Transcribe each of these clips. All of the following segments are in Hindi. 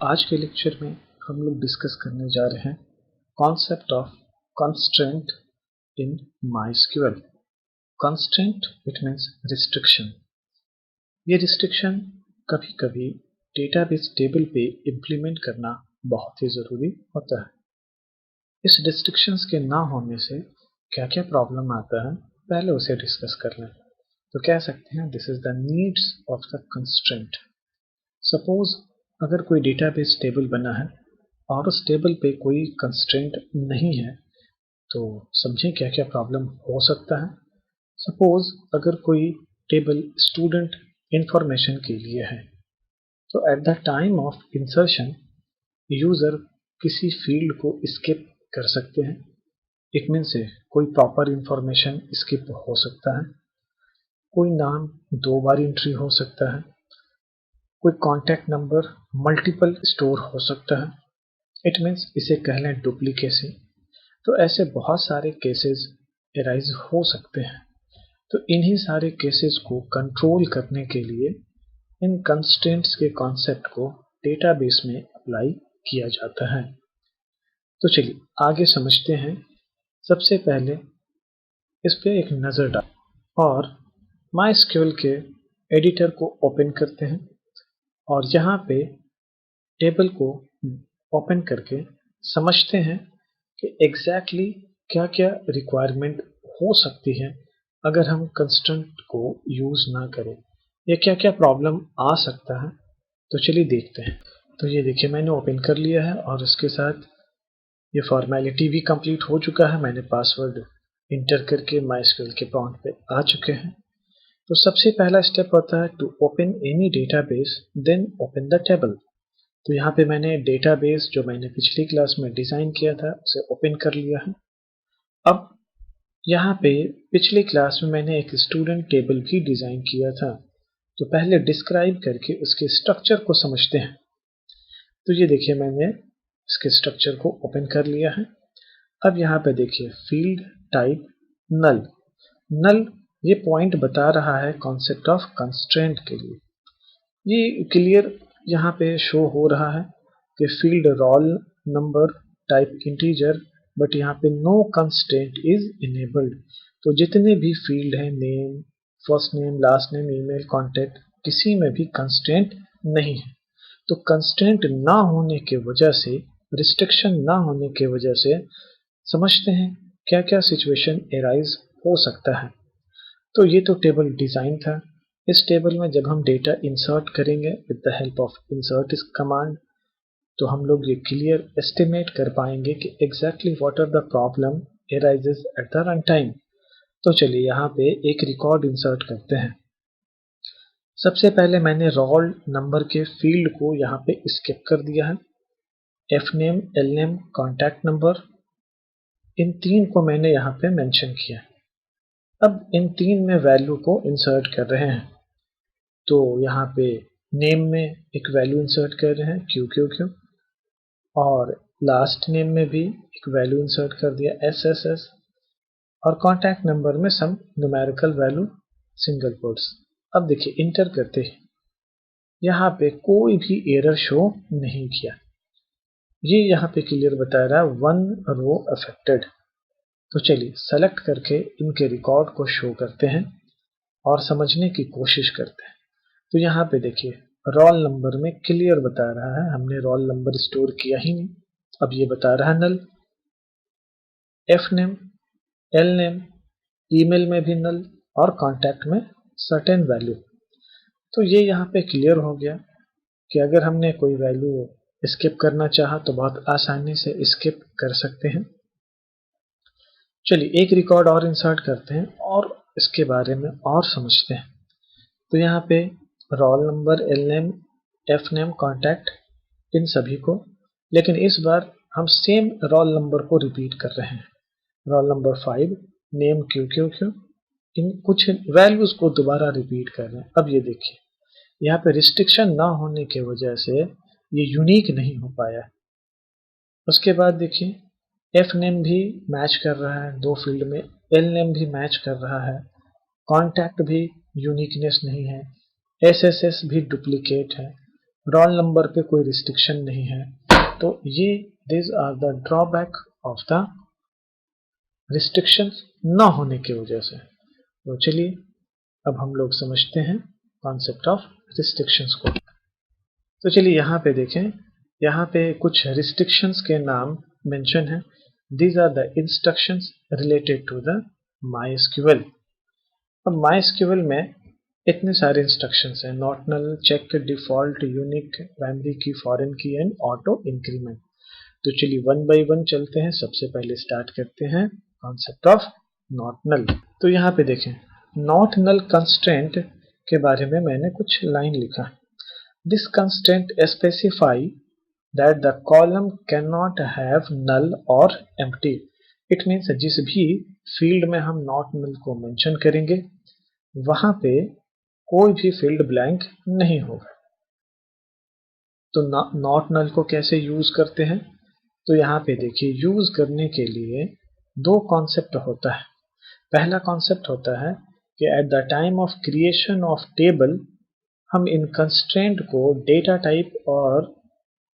आज के लेक्चर में हम लोग डिस्कस करने जा रहे हैं concept of constraint in MySQL। Constraint it means restriction. ये रिस्ट्रिक्शन कभी कभी डेटाबेस टेबल पे इम्प्लीमेंट करना बहुत ही ज़रूरी होता है। इस रिस्ट्रिक्शंस के ना होने से क्या क्या प्रॉब्लम आता है पहले उसे डिस्कस कर लें। तो कह सकते हैं this is the needs of the constraint. Suppose अगर कोई डेटाबेस टेबल बना है और उस टेबल पे कोई कंस्ट्रेंट नहीं है तो समझें क्या क्या प्रॉब्लम हो सकता है। सपोज अगर कोई टेबल स्टूडेंट इंफॉर्मेशन के लिए है तो at the time of insertion user किसी फील्ड को स्किप कर सकते हैं। इट मीन से कोई प्रॉपर इंफॉर्मेशन स्किप हो सकता है, कोई नाम 2 बार एंट्री हो सकता है, कोई कॉन्टैक्ट नंबर मल्टीपल स्टोर हो सकता है। इट मीन्स इसे कह लें डुप्लीकेसी। तो ऐसे बहुत सारे केसेस एराइज हो सकते हैं। तो इन्हीं सारे केसेस को कंट्रोल करने के लिए इन कंस्ट्रेंट्स के कॉन्सेप्ट को डेटाबेस में अप्लाई किया जाता है। तो चलिए आगे समझते हैं। सबसे पहले इस पे एक नज़र डाल और MySQL के एडिटर को ओपन करते हैं और यहाँ पे टेबल को ओपन करके समझते हैं कि एग्जैक्टली क्या क्या रिक्वायरमेंट हो सकती है अगर हम कंस्ट्रेंट को यूज ना करें, या क्या क्या प्रॉब्लम आ सकता है। तो चलिए देखते हैं। तो ये देखिए मैंने ओपन कर लिया है और इसके साथ ये फॉर्मेलिटी भी कंप्लीट हो चुका है। मैंने पासवर्ड इंटर करके MySQL के प्रॉम्प्ट पे आ चुके हैं। तो सबसे पहला स्टेप होता है to open any database then open the table. तो यहाँ पे मैंने डेटाबेस जो मैंने पिछली क्लास में डिज़ाइन किया था उसे ओपन कर लिया है। अब यहाँ पे पिछली क्लास में मैंने एक स्टूडेंट टेबल भी डिज़ाइन किया था, तो पहले डिस्क्राइब करके उसके स्ट्रक्चर को समझते हैं। तो ये देखिए मैंने इसके स्ट्रक्चर को ओपन कर लिया है। अब यहाँ पे देखिए फील्ड टाइप नल। नल ये पॉइंट बता रहा है कॉन्सेप्ट ऑफ कंस्ट्रेंट के लिए। ये क्लियर यहाँ पे शो हो रहा है कि field roll number type integer, but यहाँ पे नो कंस्ट्रेंट इज इनेबल्ड। तो जितने भी फील्ड हैं name, first name, last name, email, contact, किसी में भी कंस्ट्रेंट नहीं है। तो कंस्ट्रेंट ना होने के वजह से, रिस्ट्रिक्शन ना होने के वजह से समझते हैं क्या क्या सिचुएशन एराइज हो सकता है। तो ये तो टेबल डिज़ाइन था। इस टेबल में जब हम डेटा इंसर्ट करेंगे with the help of insert इस कमांड, तो हम लोग ये क्लियर एस्टिमेट कर पाएंगे कि exactly what are the problem arises at the run time. तो चलिए यहाँ पे एक रिकॉर्ड इंसर्ट करते हैं। सबसे पहले मैंने रोल नंबर के फील्ड को यहाँ पे स्किप कर दिया है। F name, L name, contact number, इन 3 को मैंने यहाँ पे मेंशन किया। अब इन 3 में वैल्यू को इंसर्ट कर रहे हैं। तो यहाँ पे नेम में एक वैल्यू इंसर्ट कर रहे हैं क्यू क्यू क्यू, और लास्ट नेम में भी एक वैल्यू इंसर्ट कर दिया एस एस एस, और कॉन्टैक्ट नंबर में सम न्यूमेरिकल वैल्यू सिंगल कोट्स। अब देखिए इंटर करते हैं, यहाँ पे कोई भी एरर शो नहीं किया। ये यहाँ पे क्लियर बता रहा है 1 रो अफेक्टेड। तो चलिए सेलेक्ट करके इनके रिकॉर्ड को शो करते हैं और समझने की कोशिश करते हैं। तो यहाँ पे देखिए रोल नंबर में क्लियर बता रहा है हमने रोल नंबर स्टोर किया ही नहीं। अब ये बता रहा है null. F name, L name, email में भी नल, और कॉन्टैक्ट में सर्टेन वैल्यू। तो ये यहाँ पे क्लियर हो गया कि अगर हमने कोई वैल्यू स्किप करना चाहा तो बहुत आसानी से स्किप कर सकते हैं। चलिए एक रिकॉर्ड और इंसर्ट करते हैं और इसके बारे में और समझते हैं। तो यहाँ पे roll number, L name, F name, contact, इन सभी को, लेकिन इस बार हम सेम रोल नंबर को रिपीट कर रहे हैं। Roll number 5, name Q Q Q, इन कुछ वैल्यूज को दोबारा रिपीट कर रहे हैं। अब ये देखिए यहाँ पे रिस्ट्रिक्शन ना होने की वजह से ये यूनिक नहीं हो पाया। उसके बाद देखिए एफ नेम भी मैच कर रहा है 2 फील्ड में, एल नेम भी मैच कर रहा है, कॉन्टैक्ट भी यूनिकनेस नहीं है, एस एस एस भी डुप्लीकेट है, रोल नंबर पे कोई रिस्ट्रिक्शन नहीं है। तो ये this are the drawback of the restriction न होने की वजह से। तो चलिए अब हम लोग समझते हैं कॉन्सेप्ट ऑफ रिस्ट्रिक्शंस को। तो चलिए यहाँ पे देखें, यहाँ पे कुछ रिस्ट्रिक्शंस के नाम मेंशन है। These are the instructions related to the MySQL। अब MySQL में इतने सारे इंस्ट्रक्शंस हैं, not null, check, default, unique, primary key, foreign key and auto increment. तो चलिए वन बाय वन चलते हैं। सबसे पहले स्टार्ट करते हैं कॉन्सेप्ट ऑफ नॉट नल। तो यहाँ पे देखें, नॉट नल कंस्ट्रेंट के बारे में मैंने कुछ लाइन लिखा। This constraint specify that the column can not have null और एम्प्टी। इट मीन्स जिस भी फील्ड में हम नॉट नल को मेंशन करेंगे वहां पे कोई भी फील्ड ब्लैंक नहीं होगा। तो नॉट नल को कैसे यूज करते हैं? तो यहाँ पे देखिए, यूज करने के लिए दो कॉन्सेप्ट होता है। पहला कॉन्सेप्ट होता है कि at the time of creation of table हम इन कंस्ट्रेंट को डेटा टाइप और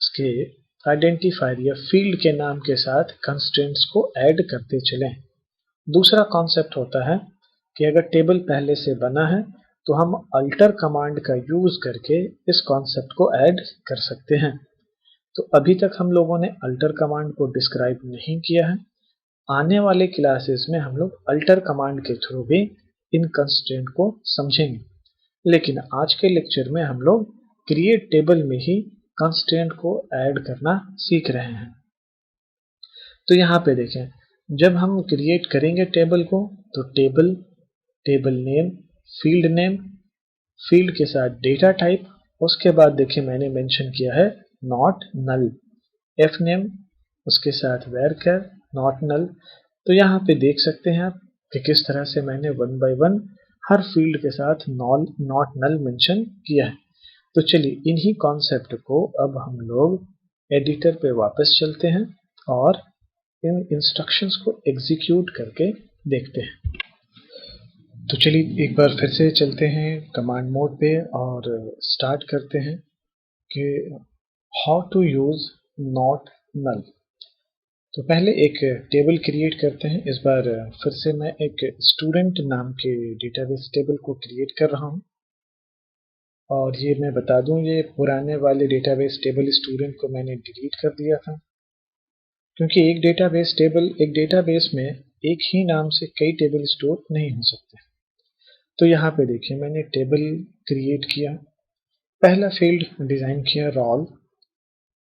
उसके आइडेंटिफायर या फील्ड के नाम के साथ कंस्ट्रेंट्स को ऐड करते चलें। दूसरा कॉन्सेप्ट होता है कि अगर टेबल पहले से बना है तो हम अल्टर कमांड का यूज करके इस कॉन्सेप्ट को ऐड कर सकते हैं। तो अभी तक हम लोगों ने अल्टर कमांड को डिस्क्राइब नहीं किया है। आने वाले क्लासेस में हम लोग अल्टर कमांड के थ्रू भी इन कंस्ट्रेंट को समझेंगे, लेकिन आज के लेक्चर में हम लोग क्रिएट टेबल में ही कंस्ट्रेंट को ऐड करना सीख रहे हैं। तो यहाँ पे देखें, जब हम क्रिएट करेंगे टेबल को तो टेबल, टेबल नेम, फील्ड के साथ डेटा टाइप, उसके बाद देखिए मैंने मेंशन किया है नॉट नल, एफ नेम, उसके साथ वेरकर, नॉट नल। तो यहाँ पे देख सकते हैं आप कि किस तरह से मैंने one by one her field के साथ नॉट नल मेंशन किया है। तो चलिए इन्हीं कॉन्सेप्ट को अब हम लोग एडिटर पे वापस चलते हैं और इन इंस्ट्रक्शंस को एग्जीक्यूट करके देखते हैं। तो चलिए एक बार फिर से चलते हैं कमांड मोड पे और स्टार्ट करते हैं कि how to use not null. तो पहले एक टेबल क्रिएट करते हैं। इस बार फिर से मैं एक स्टूडेंट नाम के डेटाबेस टेबल को क्रिएट कर रहा हूं। और ये मैं बता दूं, ये पुराने वाले डेटाबेस टेबल स्टूडेंट को मैंने डिलीट कर दिया था, क्योंकि एक डेटाबेस में एक ही नाम से कई टेबल स्टोर नहीं हो सकते। तो यहाँ पे देखिए मैंने टेबल क्रिएट किया, पहला फील्ड डिजाइन किया रोल,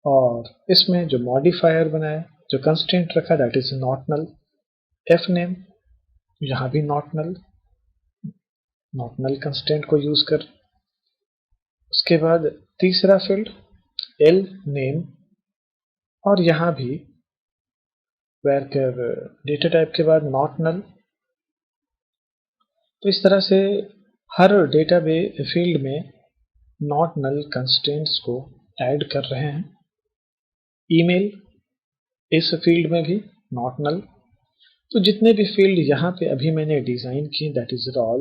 और इसमें जो मॉडिफायर बनाया, जो कंस्ट्रेंट रखा that is not null, F name, यहाँ भी नॉट नल कंस्ट्रेंट को यूज कर। उसके बाद तीसरा फील्ड एल नेम, और यहाँ भी वेरकर डेटा टाइप के बाद नॉट नल। तो इस तरह से हर डेटाबेस फील्ड में नॉट नल कंस्ट्रेंट्स को ऐड कर रहे हैं। ईमेल, इस फील्ड में भी नॉट नल। तो जितने भी फील्ड यहाँ पे अभी मैंने डिजाइन किए that is roll,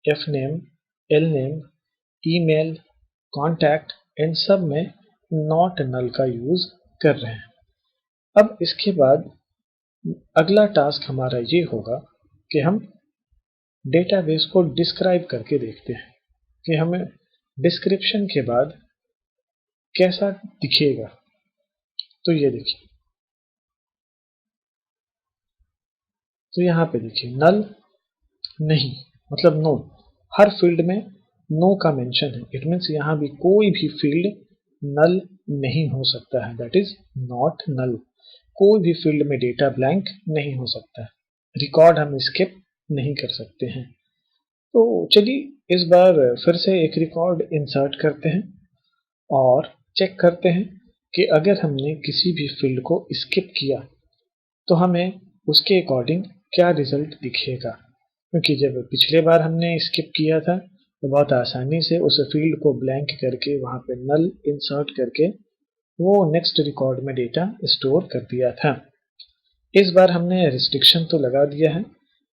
F name, L name, email, contact, इन सब में नॉट नल का यूज कर रहे हैं। अब इसके बाद अगला टास्क हमारा ये होगा कि हम डेटाबेस को डिस्क्राइब करके देखते हैं कि हमें डिस्क्रिप्शन के बाद कैसा दिखेगा। तो ये देखिए, तो यहाँ पे देखिए नल नहीं मतलब नो, हर फील्ड में नो का मेंशन है। इट मीन्स यहाँ भी कोई भी फील्ड नल नहीं हो सकता है, दैट इज नॉट नल। कोई भी फील्ड में डेटा ब्लैंक नहीं हो सकता है, रिकॉर्ड हम स्किप नहीं कर सकते हैं। तो चलिए इस बार फिर से एक रिकॉर्ड इंसर्ट करते हैं और चेक करते हैं कि अगर हमने किसी भी फील्ड को स्किप किया तो हमें उसके अकॉर्डिंग क्या रिजल्ट दिखेगा। क्योंकि जब पिछले बार हमने स्किप किया था तो बहुत आसानी से उस फील्ड को ब्लैंक करके वहां पे नल इंसर्ट करके वो नेक्स्ट रिकॉर्ड में डेटा स्टोर कर दिया था। इस बार हमने रिस्ट्रिक्शन तो लगा दिया है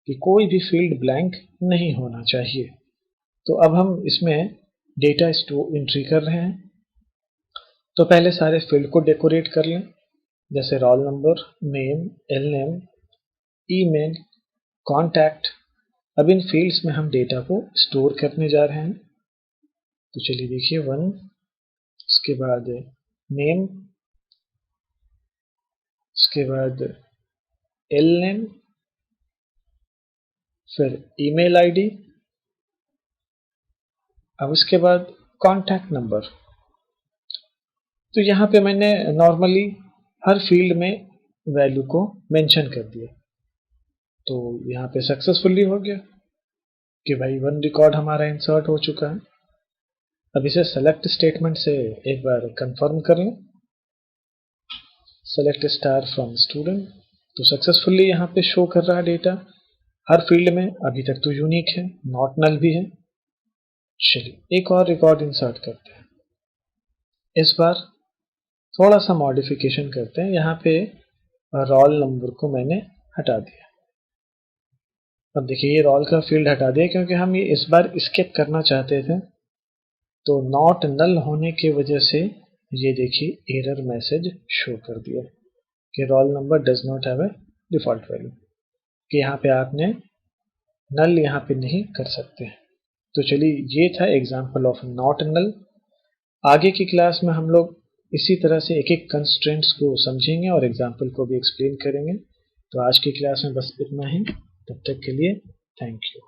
कि कोई भी फील्ड ब्लैंक नहीं होना चाहिए। तो अब हम इसमें डेटा स्टोर एंट्री कर रहे हैं। तो पहले सारे फील्ड को डेकोरेट कर लें, जैसे roll number, name, L name, email, contact. अब इन फील्ड्स में हम डेटा को स्टोर करने जा रहे हैं। तो चलिए देखिए 1, इसके बाद नेम, इसके बाद एल नेम, फिर ईमेल आईडी, अब इसके बाद कॉन्टैक्ट नंबर। तो यहाँ पे मैंने नॉर्मली हर फील्ड में वैल्यू को मेंशन कर दिया। तो यहाँ पे सक्सेसफुली हो गया कि भाई 1 रिकॉर्ड हमारा इंसर्ट हो चुका है। अब इसे सेलेक्ट स्टेटमेंट से एक बार कंफर्म कर लें, सेलेक्ट स्टार फ्रॉम स्टूडेंट। तो सक्सेसफुली यहाँ पे शो कर रहा है डेटा हर फील्ड में। अभी तक तो यूनिक है, नॉट नल भी है। चलिए एक और रिकॉर्ड इंसर्ट करते हैं। इस बार थोड़ा सा मॉडिफिकेशन करते हैं, यहाँ पे रोल नंबर को मैंने हटा दिया। अब देखिए ये रोल का फील्ड हटा दिया क्योंकि हम ये इस बार स्किप करना चाहते थे। तो नॉट नल होने की वजह से ये देखिए एरर मैसेज शो कर दिया कि roll number does not have a default value, कि यहाँ पे आपने नल यहाँ पे नहीं कर सकते। तो चलिए ये था एग्जांपल ऑफ नॉट नल। आगे की क्लास में हम लोग इसी तरह से एक एक कंस्ट्रेंट्स को समझेंगे और एग्जाम्पल को भी एक्सप्लेन करेंगे। तो आज की क्लास में बस इतना ही। तब तक के लिए थैंक यू।